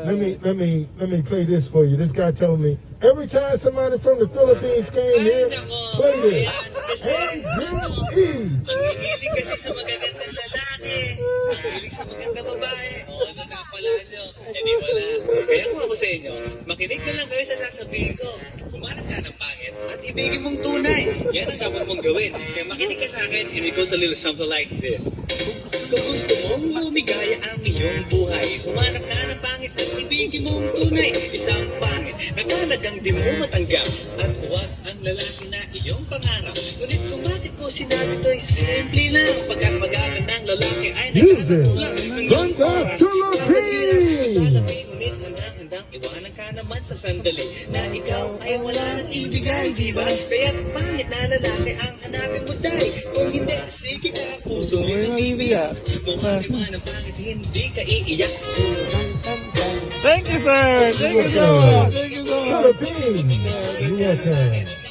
let me play this for you. This guy told me every time somebody from the Philippines came here, play this. Andrew E. Mahihilig kasi sa magagandang lalaki. Mahihilig sa magandang babae. Oo, nakapala nyo. Hindi wala. Kaya kung ako sa inyo, makinig na lang kayo sa sasabihin ko. Kumanap ka ng pangit at ibigin mong tunay. Yan ang dapat mong gawin. Kaya makinig ka sa akin and it goes a little something like this. Kung gusto mong lumigaya ang iyong buhay, humanap ka ng pangit at ibigin mong tunay. Isang pangit na talagang di mo matanggap. At huwag ang lalaki na iyong pangarap. Ngunit kung bakit ko sinabi to'y simple lang. Pagkat magalan ng lalaki ay nagkakakulang ng oras. Ngunit handang iwanan ka naman sa sandali na ikaw ay wala nang ibigay, di ba? Kaya pangit na lalaki ang hanapin mo dahil kung hindi, sige ka, puso mo yung ibiyak. Mukha naman ang pangit, hindi ka iiyak. Thank you, sir. Thank you so much. Thank you so much. Philippines.